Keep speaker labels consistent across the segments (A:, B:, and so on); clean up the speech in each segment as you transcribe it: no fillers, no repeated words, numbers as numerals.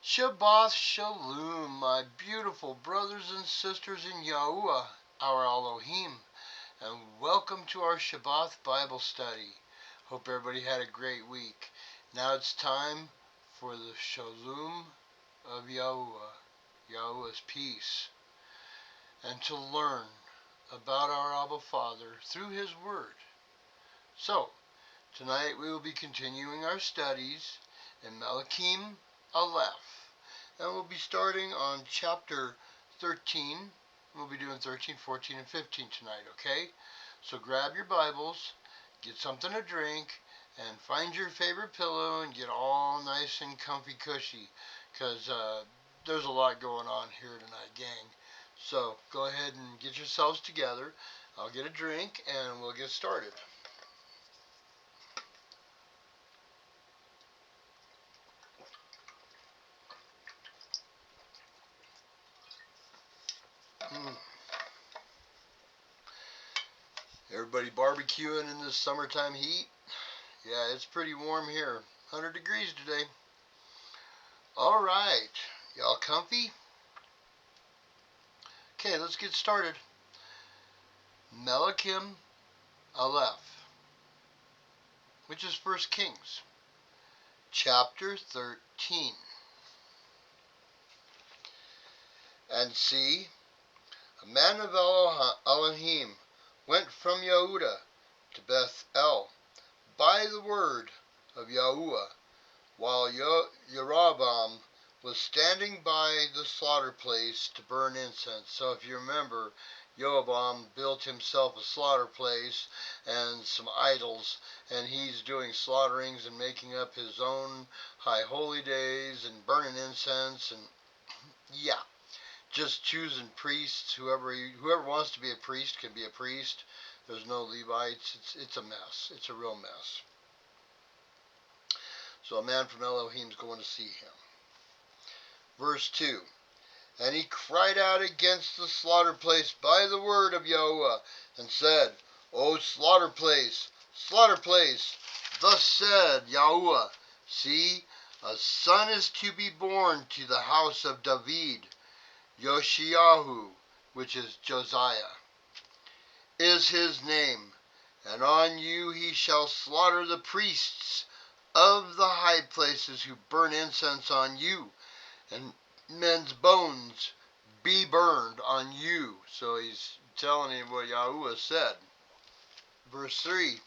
A: Shabath Shalom, my beautiful brothers and sisters in Yahuwah, our Elohim, and welcome to our Shabath Bible study. Hope everybody had a great week. Now it's time for the Shalom of Yahuwah, Yahuwah's peace, and to learn about our Abba Father through His Word. So, tonight we will be continuing our studies in Melakim Aleph. And we'll be starting on chapter 13. We'll be doing 13, 14, and 15 tonight, okay? So grab your Bibles, get something to drink, and find your favorite pillow and get all nice and comfy cushy, because there's a lot going on here tonight, gang. So go ahead and get yourselves together. I'll get a drink, and we'll get started. Everybody barbecuing in this summertime heat? Yeah, it's pretty warm here. 100 degrees today. All right. Y'all comfy? Okay, let's get started. Melakim Aleph, which is 1 Kings, chapter 13. And see, a man of Elohim went from Yehuda to Beth El by the word of Yahuwah, while Jeroboam was standing by the slaughter place to burn incense. So if you remember, Jeroboam built himself a slaughter place and some idols, and he's doing slaughterings and making up his own high holy days and burning incense, and yeah, just choosing priests. Whoever wants to be a priest can be a priest. There's no Levites. It's a mess. It's a real mess. So a man from Elohim's going to see him. Verse 2. And he cried out against the slaughter place by the word of Yahuwah, and said, O slaughter place, thus said Yahuwah, see, a son is to be born to the house of David, Yoshiyahu, which is Josiah, is his name, and on you he shall slaughter the priests of the high places who burn incense on you, and men's bones be burned on you. So he's telling him what Yahuwah said. Verse 3.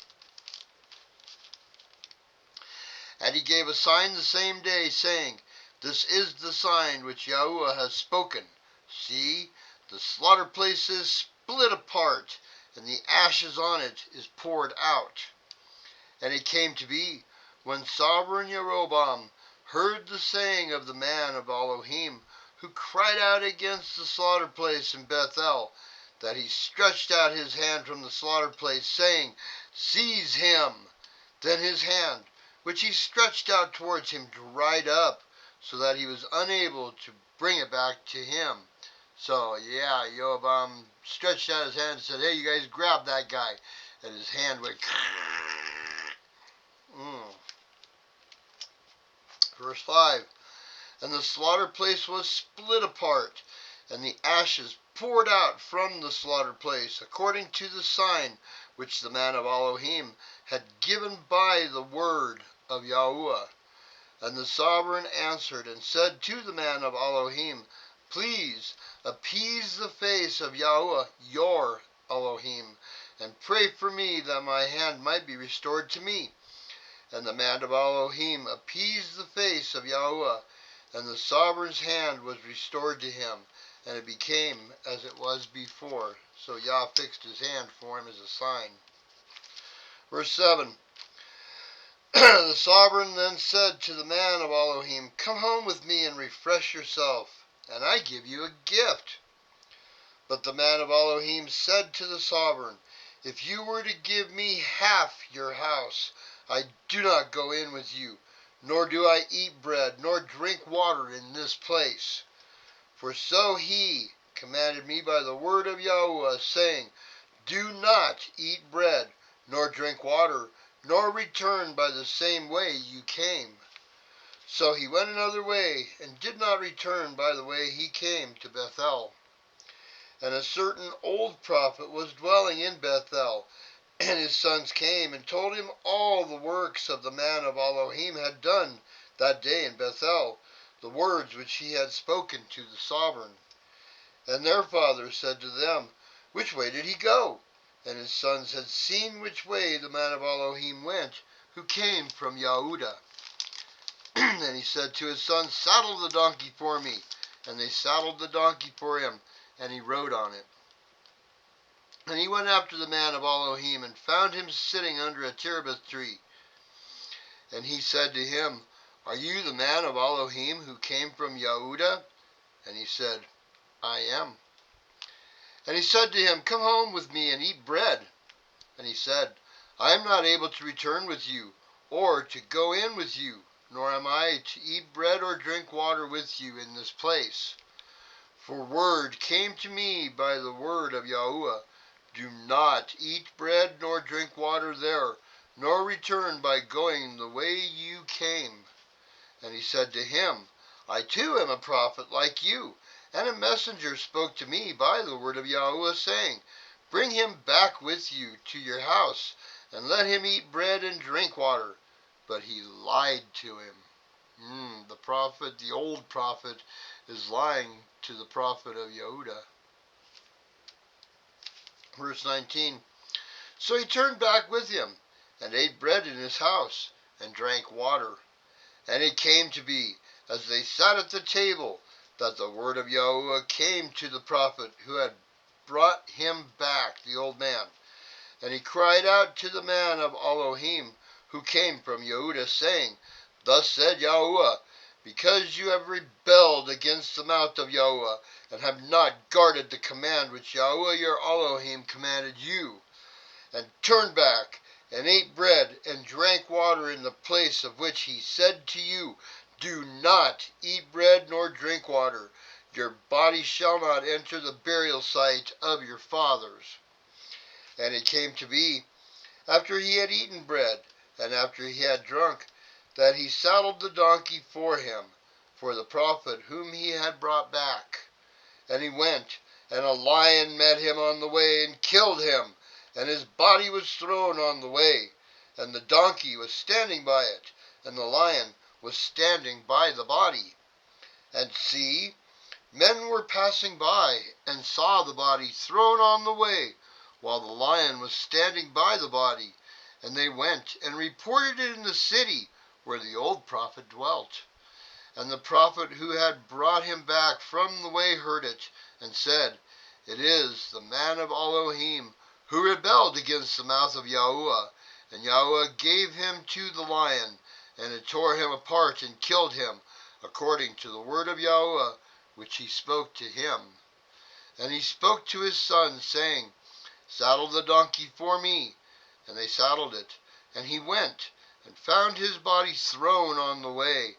A: And he gave a sign the same day, saying, This is the sign which Yahuwah has spoken. See, the slaughter place is split apart, and the ashes on it is poured out. And it came to be, when sovereign Jeroboam heard the saying of the man of Elohim, who cried out against the slaughter place in Bethel, that he stretched out his hand from the slaughter place, saying, Seize him! Then his hand, which he stretched out towards him, dried up, so that he was unable to bring it back to him. So, yeah, Jeroboam stretched out his hand and said, Hey, you guys grab that guy. And his hand went... Verse 5. And the slaughter place was split apart, and the ashes poured out from the slaughter place, according to the sign which the man of Elohim had given by the word of Yahuwah. And the sovereign answered and said to the man of Elohim, Please appease the face of Yahuwah, your Elohim, and pray for me that my hand might be restored to me. And the man of Elohim appeased the face of Yahuwah, and the sovereign's hand was restored to him, and it became as it was before. So Yah fixed his hand for him as a sign. Verse 7. The sovereign then said to the man of Elohim, Come home with me and refresh yourself, and I give you a gift. But the man of Elohim said to the sovereign, If you were to give me half your house, I do not go in with you, nor do I eat bread, nor drink water in this place. For so he commanded me by the word of Yahuwah, saying, Do not eat bread, nor drink water, nor return by the same way you came. So he went another way, and did not return by the way he came to Bethel. And a certain old prophet was dwelling in Bethel, and his sons came and told him all the works of the man of Elohim had done that day in Bethel, the words which he had spoken to the sovereign. And their father said to them, Which way did he go? And his sons had seen which way the man of Elohim went, who came from Yahudah. And he said to his sons, Saddle the donkey for me. And they saddled the donkey for him, and he rode on it. And he went after the man of Elohim, and found him sitting under a terebinth tree. And he said to him, Are you the man of Elohim who came from Yahudah? And he said, I am. And he said to him, Come home with me and eat bread. And he said, I am not able to return with you, or to go in with you, nor am I to eat bread or drink water with you in this place. For word came to me by the word of Yahuwah, Do not eat bread nor drink water there, nor return by going the way you came. And he said to him, I too am a prophet like you, and a messenger spoke to me by the word of Yahuwah, saying, Bring him back with you to your house, and let him eat bread and drink water. But he lied to him. The prophet, the old prophet, is lying to the prophet of Yahudah. Verse 19. So he turned back with him, and ate bread in his house, and drank water. And it came to be, as they sat at the table, that the word of Yahuwah came to the prophet who had brought him back, the old man. And he cried out to the man of Elohim, who came from Yahudah, saying, Thus said Yahuwah, because you have rebelled against the mouth of Yahuwah, and have not guarded the command which Yahuwah your Elohim commanded you, and turned back, and ate bread, and drank water in the place of which he said to you, Do not eat bread nor drink water. Your body shall not enter the burial site of your fathers. And it came to be, after he had eaten bread, and after he had drunk, that he saddled the donkey for him, for the prophet whom he had brought back. And he went, and a lion met him on the way, and killed him, and his body was thrown on the way, and the donkey was standing by it, and the lion was standing by the body. And see, men were passing by, and saw the body thrown on the way, while the lion was standing by the body. And they went and reported it in the city where the old prophet dwelt. And the prophet who had brought him back from the way heard it, and said, It is the man of Elohim, who rebelled against the mouth of Yahuwah. And Yahuwah gave him to the lion, and it tore him apart and killed him, according to the word of Yahuwah, which he spoke to him. And he spoke to his son, saying, Saddle the donkey for me. And they saddled it. And he went, and found his body thrown on the way,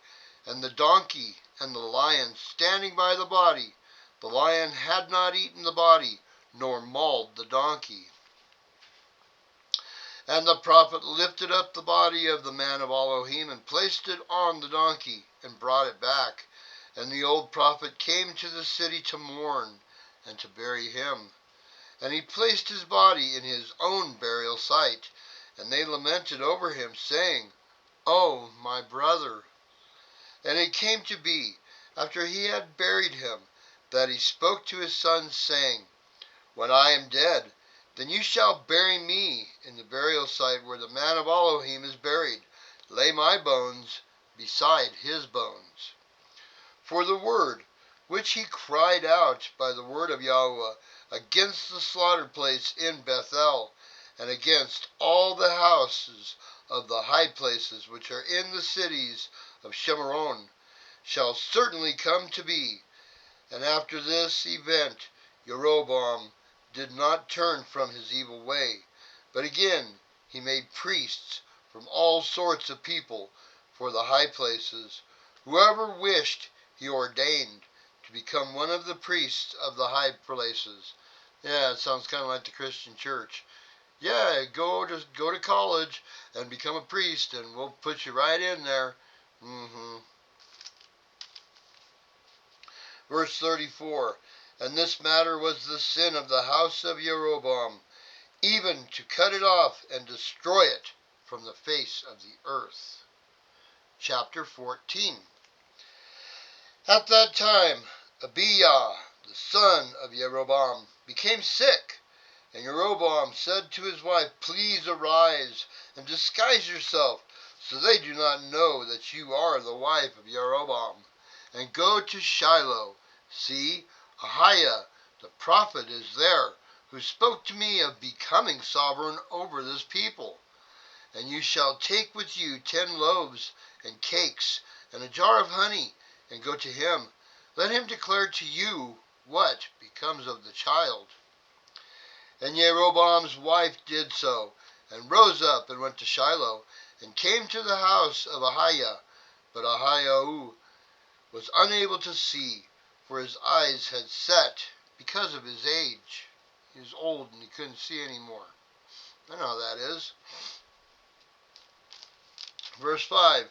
A: and the donkey and the lion standing by the body. The lion had not eaten the body, nor mauled the donkey. And the prophet lifted up the body of the man of Elohim, and placed it on the donkey, and brought it back. And the old prophet came to the city to mourn, and to bury him. And he placed his body in his own burial site. And they lamented over him, saying, Oh, my brother. And it came to be, after he had buried him, that he spoke to his sons, saying, When I am dead, then you shall bury me in the burial site where the man of Elohim is buried. Lay my bones beside his bones. For the word which he cried out by the word of Yahuwah against the slaughter place in Bethel, and against all the houses of the high places which are in the cities of Shemaron, shall certainly come to be. And after this event Jeroboam did not turn from his evil way, but again he made priests from all sorts of people for the high places. Whoever wished he ordained to become one of the priests of the high places. Yeah, it sounds kind of like the Christian church. Yeah, go to college and become a priest, and we'll put you right in there. Verse 34. And this matter was the sin of the house of Jeroboam, even to cut it off and destroy it from the face of the earth. Chapter 14. At that time, Abijah, the son of Jeroboam, became sick. And Jeroboam said to his wife, Please arise and disguise yourself, so they do not know that you are the wife of Jeroboam, and go to Shiloh. See, Ahiah the prophet is there, who spoke to me of becoming sovereign over this people. And you shall take with you 10 loaves and cakes and a jar of honey, and go to him. Let him declare to you what becomes of the child. And Jeroboam's wife did so, and rose up and went to Shiloh, and came to the house of Ahiah. But Ahiah was unable to see, for his eyes had set because of his age. He was old and he couldn't see anymore. I know how that is. Verse 5.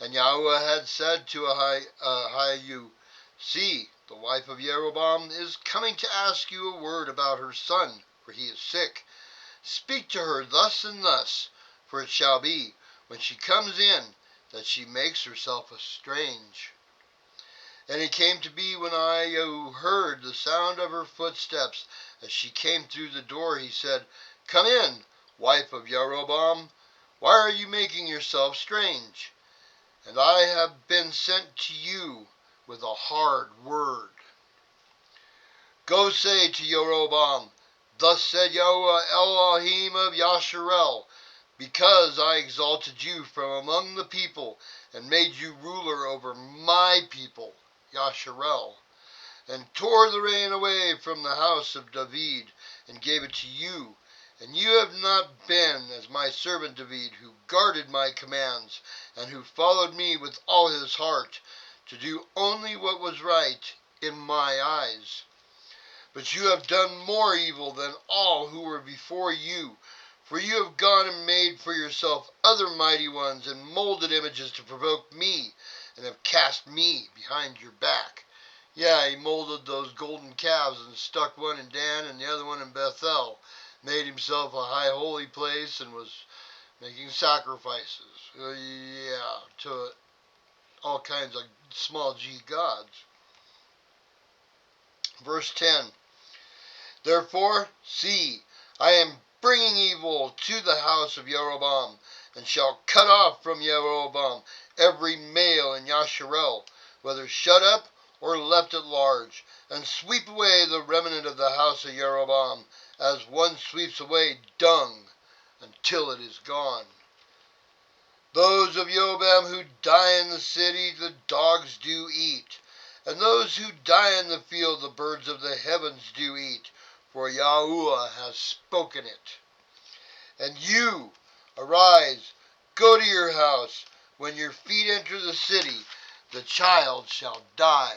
A: And Yahweh had said to Ahiah, See, the wife of Jeroboam is coming to ask you a word about her son, for he is sick. Speak to her thus and thus, for it shall be, when she comes in, that she makes herself strange. And it came to be, when Ahiah heard the sound of her footsteps as she came through the door, he said, Come in, wife of Jeroboam. Why are you making yourself strange? And I have been sent to you with a hard word. Go say to Jeroboam, Thus said Yahweh Elohim of Yasharel, because I exalted you from among the people, and made you ruler over my people, Yasharel, and tore the reign away from the house of David, and gave it to you. And you have not been as my servant David, who guarded my commands, and who followed me with all his heart, to do only what was right in my eyes. But you have done more evil than all who were before you, for you have gone and made for yourself other mighty ones, and molded images to provoke me, and have cast me behind your back. Yeah, he molded those golden calves and stuck one in Dan and the other one in Bethel, made himself a high holy place, and was making sacrifices, to all kinds of small g gods. Verse 10. Therefore, see, I am bringing evil to the house of Jeroboam, and shall cut off from Jeroboam every male in Yasharel, whether shut up or left at large, and sweep away the remnant of the house of Jeroboam, as one sweeps away dung, until it is gone. Those of Jeroboam who die in the city, the dogs do eat, and those who die in the field, the birds of the heavens do eat, for Yahuwah has spoken it. And you, arise, go to your house. When your feet enter the city, the child shall die.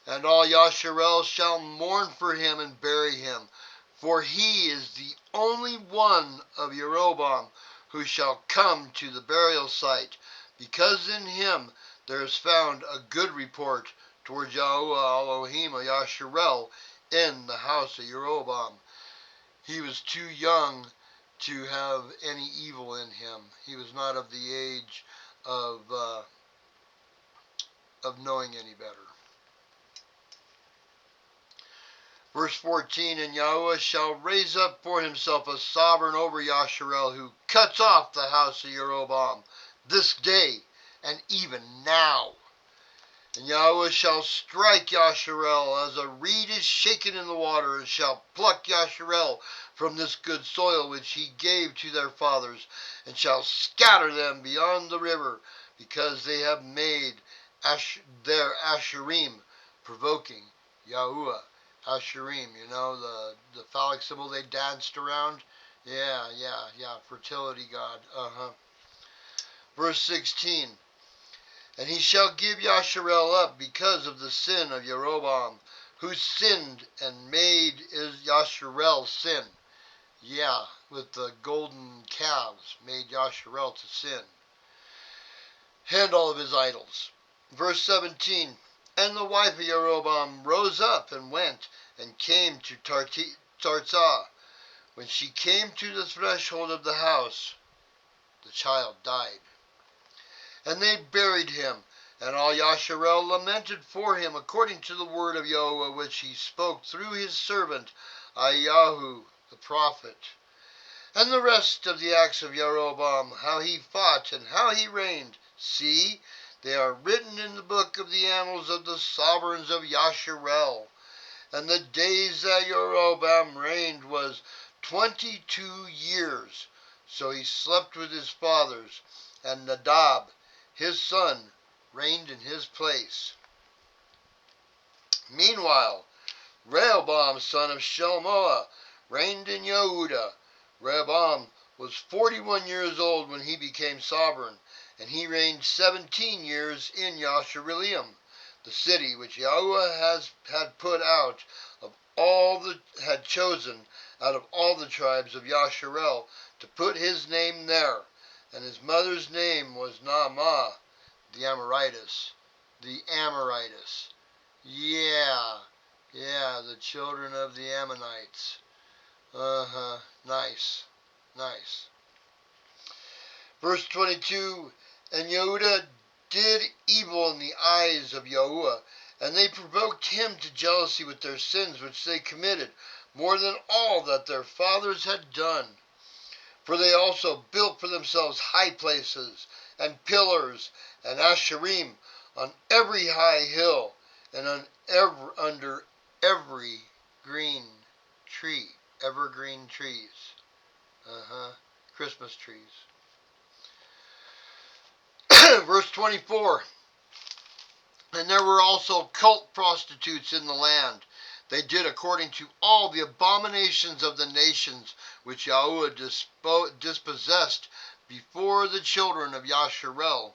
A: And all Yasharel shall mourn for him and bury him, for he is the only one of Jeroboam who shall come to the burial site, because in him there is found a good report towards Yahuwah Elohim of Yasharel in the house of Jeroboam. He was too young to have any evil in him. He was not of the age of knowing any better. Verse 14, And Yahuwah shall raise up for himself a sovereign over Yasharel, who cuts off the house of Jeroboam this day, and even now. And Yahuwah shall strike Yasharel as a reed is shaken in the water, and shall pluck Yasharel from this good soil which he gave to their fathers, and shall scatter them beyond the river, because they have made their Asherim provoking Yahuwah. Asherim, the phallic symbol they danced around? Yeah, fertility god. Verse 16. And he shall give Yasharel up because of the sin of Jeroboam, who sinned and made Yasharel sin. Yeah, with the golden calves made Yasharel to sin. And all of his idols. Verse 17. And the wife of Jeroboam rose up and went and came to Tirzah. When she came to the threshold of the house, the child died. And they buried him, and all Yasharel lamented for him according to the word of Yahweh which he spoke through his servant Ayahu the prophet. And the rest of the acts of Jeroboam, how he fought and how he reigned, see, they are written in the book of the annals of the sovereigns of Yasharel. And the days that Jeroboam reigned was 22 years. So he slept with his fathers, and Nadab, his son, reigned in his place. Meanwhile, Rehoboam, son of Shelmoah, reigned in Yehudah. Rehoboam was 41 years old when he became sovereign, and he reigned 17 years in Yasharelim, the city which Yahweh had put out of had chosen out of all the tribes of Yasharel to put his name there. And his mother's name was Naamah, the Amorites. The Amorites. Yeah, the children of the Ammonites. Nice. Verse 22, and Yehudah did evil in the eyes of Yahuwah, and they provoked him to jealousy with their sins which they committed, more than all that their fathers had done. For they also built for themselves high places, and pillars, and asherim, on every high hill, and under every green tree. Evergreen trees. Christmas trees. Verse 24. And there were also cult prostitutes in the land. They did according to all the abominations of the nations which Yahweh dispossessed before the children of Yasharel.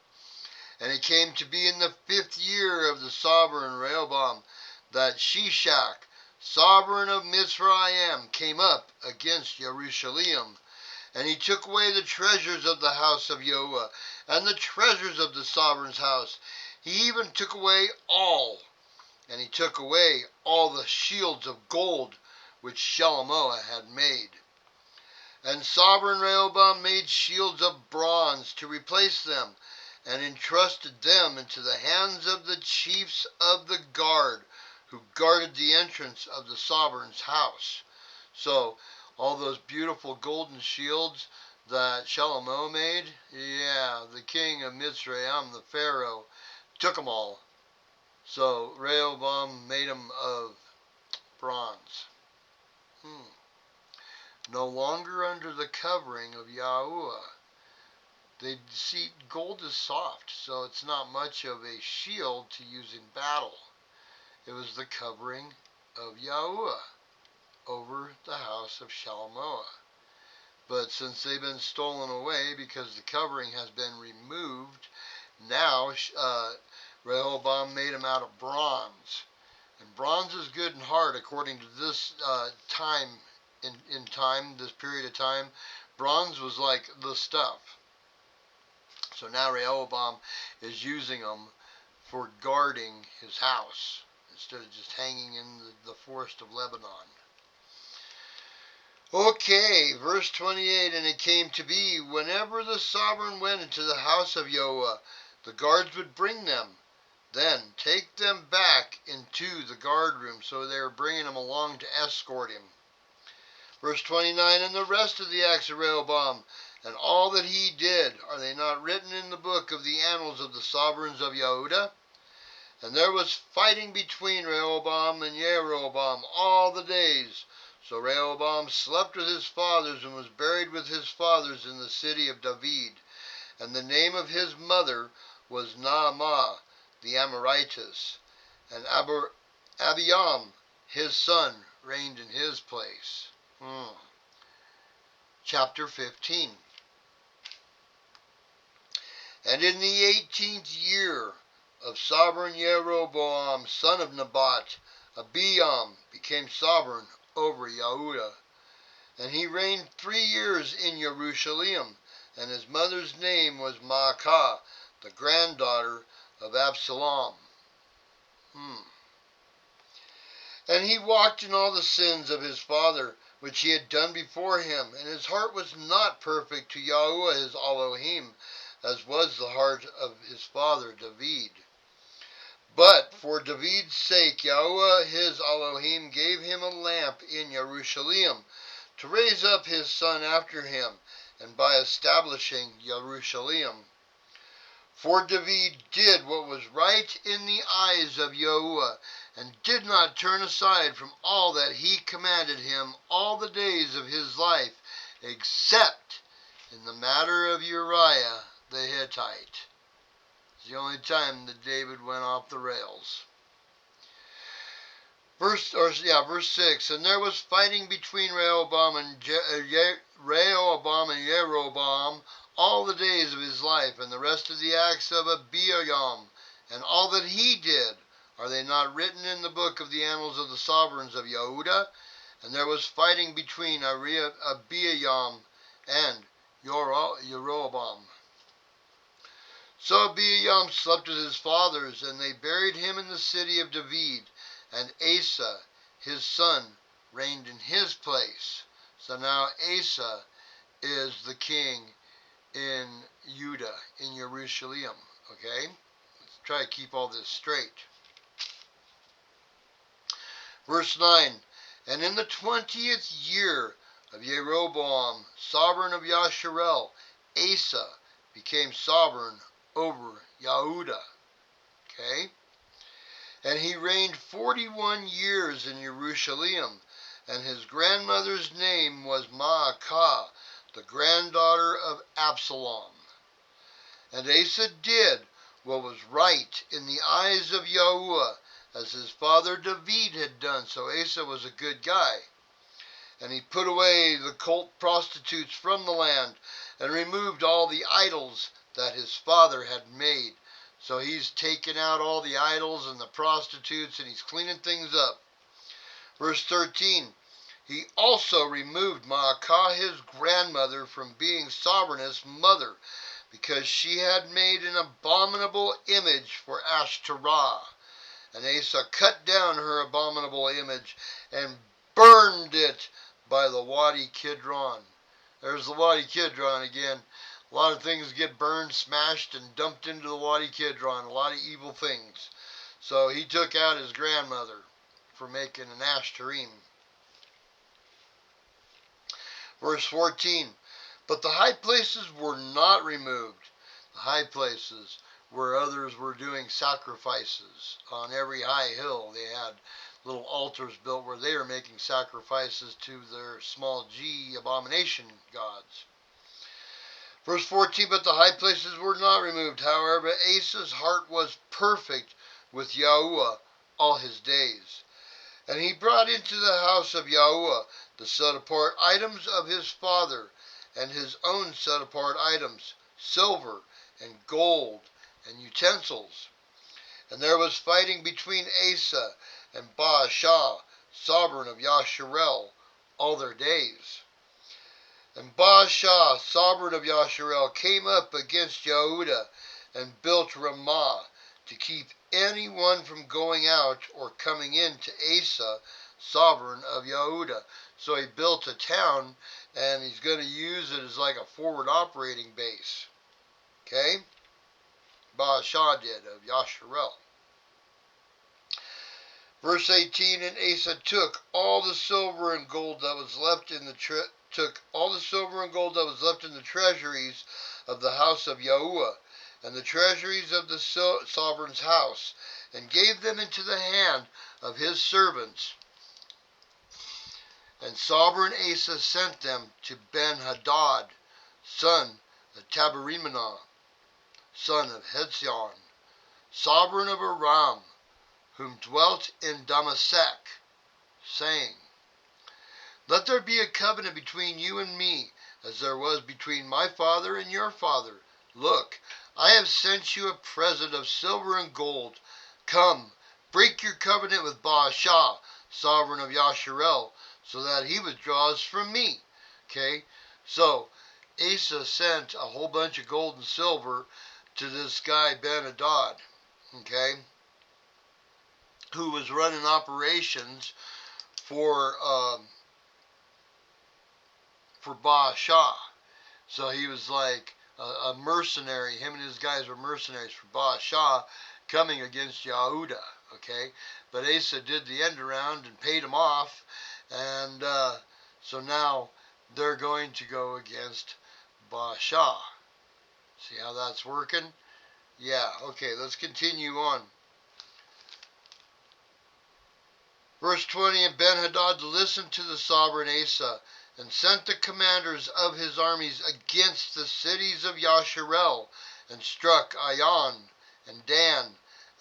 A: And it came to be in the 5th year of the sovereign Rehoboam that Shishak, sovereign of Mizraim, came up against Jerusalem. And he took away the treasures of the house of Yahweh, and the treasures of the sovereign's house. He even took away all. And he took away all the shields of gold which Shelomoah had made. And sovereign Rehoboam made shields of bronze to replace them, and entrusted them into the hands of the chiefs of the guard, who guarded the entrance of the sovereign's house. So, all those beautiful golden shields that Shelomoah made, the king of Mizraim, the Pharaoh, took them all. So Rehoboam made them of bronze. No longer under the covering of Yahuwah. They see gold is soft, so it's not much of a shield to use in battle. It was the covering of Yahuwah over the house of Shelomoah. But since they've been stolen away because the covering has been removed, now Rehoboam made them out of bronze. And bronze is good and hard according to this time, this period of time. Bronze was like the stuff. So now Rehoboam is using them for guarding his house instead of just hanging in the forest of Lebanon. Okay, verse 28, and it came to be, whenever the sovereign went into the house of Yahweh, the guards would bring them, then take them back into the guard room. So they were bringing him along to escort him. Verse 29, and the rest of the acts of Rehoboam, and all that he did, are they not written in the book of the annals of the sovereigns of Yehudah? And there was fighting between Rehoboam and Jeroboam all the days. So Rehoboam slept with his fathers and was buried with his fathers in the city of David. And the name of his mother was Naamah, the Amorites. And Abiam, his son, reigned in his place. Chapter 15. And in the 18th year of sovereign Jeroboam, son of Nebat, Abiam became sovereign over Yehudah. And he reigned 3 years in Jerusalem, and his mother's name was Maacah, the granddaughter of Absalom. And he walked in all the sins of his father, which he had done before him, and his heart was not perfect to Yahuwah his Elohim, as was the heart of his father David. But for David's sake, Yahuwah his Elohim gave him a lamp in Jerusalem, to raise up his son after him, and by establishing Jerusalem. For David did what was right in the eyes of Yahuwah, and did not turn aside from all that he commanded him all the days of his life, except in the matter of Uriah the Hittite. It's the only time that David went off the rails. Verse 6. And there was fighting between Rehoboam and Jeroboam all the days of his life, and the rest of the acts of Abiam, and all that he did. Are they not written in the book of the annals of the sovereigns of Yehuda? And there was fighting between Abiam and Jeroboam. So Abiam slept with his fathers, and they buried him in the city of David, and Asa, his son, reigned in his place. So now Asa is the king in Judah, in Jerusalem. Okay? Let's try to keep all this straight. Verse 9. And in the 20th year of Jeroboam, sovereign of Yasharel, Asa became sovereign over Yehuda. Okay? And he reigned 41 years in Jerusalem, and his grandmother's name was Maacah, the granddaughter of Absalom. And Asa did what was right in the eyes of Yahuwah, as his father David had done. So Asa was a good guy. And he put away the cult prostitutes from the land, and removed all the idols that his father had made. So he's taken out all the idols and the prostitutes, and he's cleaning things up. Verse 13. He also removed Maacah his grandmother from being sovereigness mother, because she had made an abominable image for Ashtoreth. And Asa cut down her abominable image and burned it by the Wadi Kidron. There's the Wadi Kidron again. A lot of things get burned, smashed, and dumped into the Wadi Kidron. A lot of evil things. So he took out his grandmother for making an Ashtarim. Verse 14. But the high places were not removed. The high places where others were doing sacrifices. On every high hill they had little altars built where they were making sacrifices to their small g abomination gods. Verse 14, but the high places were not removed. However, Asa's heart was perfect with Yahuwah all his days. And he brought into the house of Yahuwah the set-apart items of his father, and his own set-apart items, silver and gold and utensils. And there was fighting between Asa and Baasha, sovereign of Yasharel, all their days. And Baasha, sovereign of Yasharel, came up against Yehuda and built Ramah to keep anyone from going out or coming in to Asa, sovereign of Yehuda. So he built a town, and he's going to use it as like a forward operating base. Okay? Baasha did, of Yasharel. Verse 18, and Asa took all the silver and gold that was left in the treasuries of the house of Yahuwah, and the treasuries of the sovereign's house, and gave them into the hand of his servants. And sovereign Asa sent them to Ben-Hadad, son of Taberemah, son of Hezion, sovereign of Aram, whom dwelt in Damascus, saying, let there be a covenant between you and me, as there was between my father and your father. Look, I have sent you a present of silver and gold. Come, break your covenant with Baasha, sovereign of Yasharel, so that he withdraws from me. Okay, so Asa sent a whole bunch of gold and silver to this guy Ben-Hadad. Okay, who was running operations for Baasha. So he was like a mercenary. Him and his guys were mercenaries for Baasha coming against Yehuda. Okay, but Asa did the end around and paid him off, and so now they're going to go against Baasha. See how that's working? Yeah. Okay. Let's continue on. Verse 20, and Ben-Hadad listened to the sovereign Asa, and sent the commanders of his armies against the cities of Yasharel, and struck Ayan, and Dan,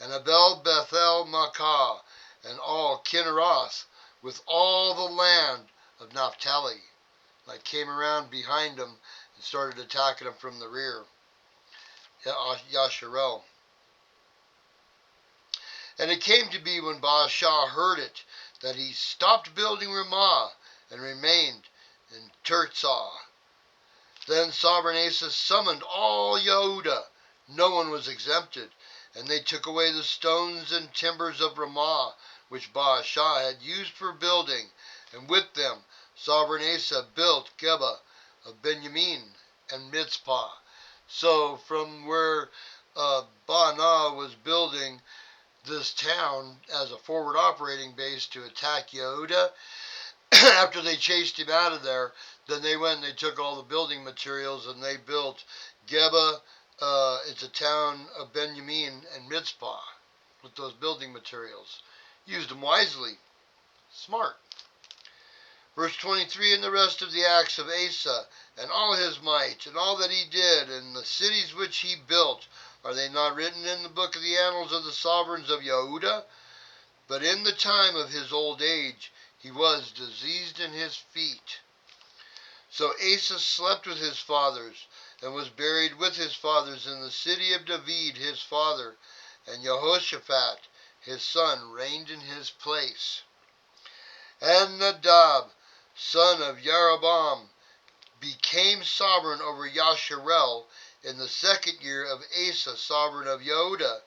A: and Abel Bethel Makkah, and all Kinneroth, with all the land of Naphtali. Like came around behind them and started attacking them from the rear. Yasharel. And it came to be when Baasha heard it, that he stopped building Ramah, and remained in Tirzah. Then sovereign Asa summoned all Yehuda, no one was exempted, and they took away the stones and timbers of Ramah, which Baasha had used for building, and with them sovereign Asa built Geba of Benjamin and Mitzpah. So from where Baanah was building this town as a forward operating base to attack Yehuda, after they chased him out of there, then they went and they took all the building materials and they built Geba. It's a town of Benjamin and Mitzpah with those building materials. Used them wisely. Smart. Verse 23, and the rest of the acts of Asa, and all his might, and all that he did, and the cities which he built, are they not written in the book of the annals of the sovereigns of Yehuda? But in the time of his old age, he was diseased in his feet. So Asa slept with his fathers, and was buried with his fathers in the city of David his father, and Jehoshaphat his son reigned in his place. And Nadab, son of Jeroboam, became sovereign over Yasharel in the 2nd year of Asa, sovereign of Yehuda,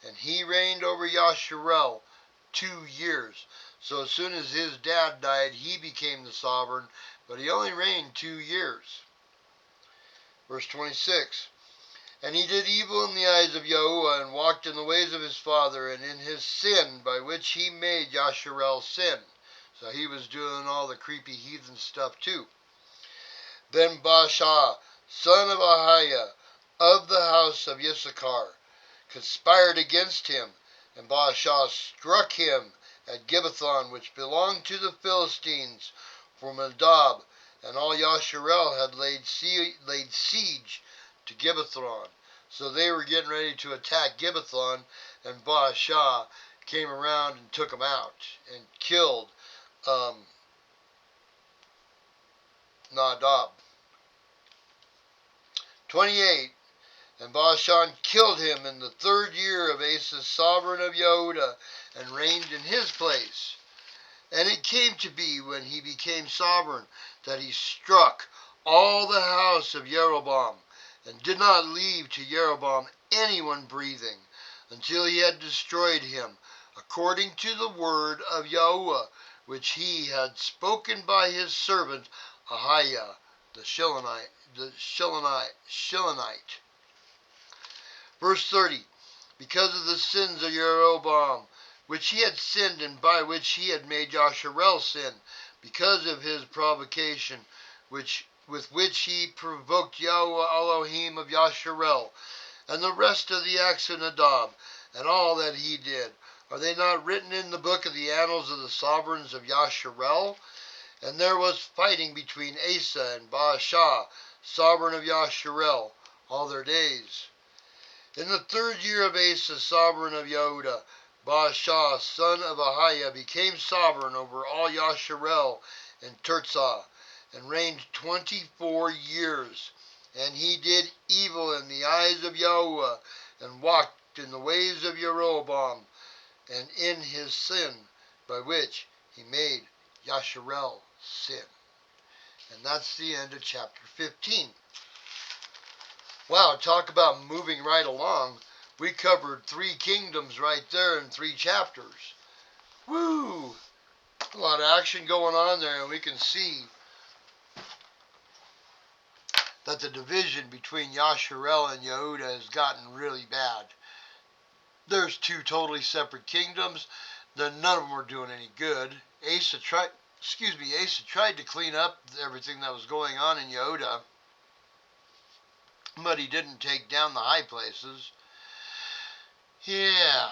A: and he reigned over Yasharel 2 years. So as soon as his dad died, he became the sovereign, but he only reigned 2 years. Verse 26, and he did evil in the eyes of Yahuwah, and walked in the ways of his father, and in his sin, by which he made Yasharel sin. So he was doing all the creepy heathen stuff too. Then Baasha, son of Ahiah, of the house of Issachar, conspired against him, and Baasha struck him at Gibbethon, which belonged to the Philistines, for Nadab and all Yasharel had laid siege to Gibbethon. So they were getting ready to attack Gibbethon, and Baasha came around and took them out and killed Nadab. 28. And Baasha killed him in the 3rd year of Asa, sovereign of Yehuda, and reigned in his place. And it came to be, when he became sovereign, that he struck all the house of Jeroboam, and did not leave to Jeroboam anyone breathing, until he had destroyed him, according to the word of Yahuwah, which he had spoken by his servant Ahiah the Shilonite. Verse 30, because of the sins of Jeroboam, which he had sinned, and by which he had made Yasharel sin, because of his provocation, with which he provoked Yahweh Elohim of Yasharel, and the rest of the acts of Nadab, and all that he did, are they not written in the book of the annals of the sovereigns of Yasharel? And there was fighting between Asa and Baasha, sovereign of Yasharel, all their days. In the 3rd year of Asa, sovereign of Yehuda, Baasha, son of Ahiah, became sovereign over all Yasharel and Tirzah, and reigned 24 years. And he did evil in the eyes of Yahuwah, and walked in the ways of Jeroboam, and in his sin, by which he made Yasharel sin. And that's the end of chapter 15. Wow, talk about moving right along. We covered 3 kingdoms right there in 3 chapters. Woo! A lot of action going on there, and we can see that the division between Yasharel and Yehuda has gotten really bad. There's two totally separate kingdoms. None of them are doing any good. Asa tried to clean up everything that was going on in Yehuda, but he didn't take down the high places. Yeah,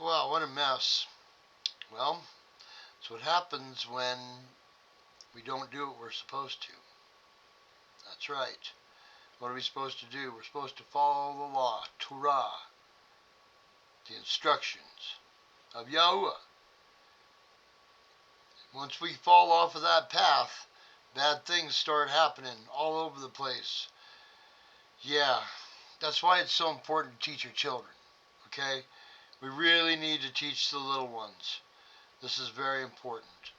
A: well, what a mess. Well, that's what happens when we don't do what we're supposed to. That's right. What are we supposed to do? We're supposed to follow the law, Torah, the instructions of Yahuwah. Once we fall off of that path, bad things start happening all over the place. Yeah, that's why it's so important to teach your children, okay? We really need to teach the little ones. This is very important.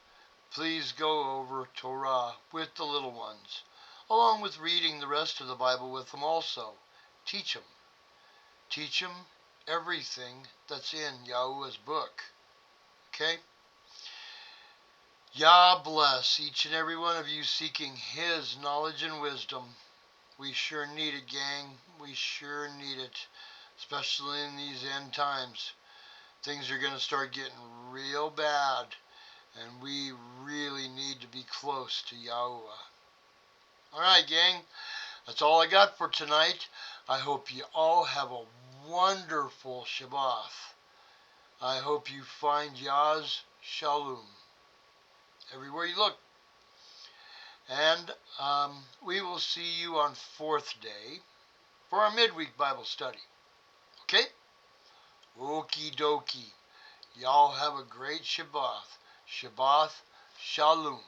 A: Please go over Torah with the little ones, along with reading the rest of the Bible with them also. Teach them. Teach them everything that's in Yahuwah's book. Okay? Yah bless each and every one of you seeking His knowledge and wisdom. We sure need it, gang. We sure need it. Especially in these end times. Things are going to start getting real bad. And we really need to be close to Yahuwah. Alright, gang. That's all I got for tonight. I hope you all have a wonderful Shabath. I hope you find Yah's Shalom everywhere you look. And we will see you on 4th day for our midweek Bible study. Okay? Okie dokie. Y'all have a great Shabbath. Shabbath Shalom.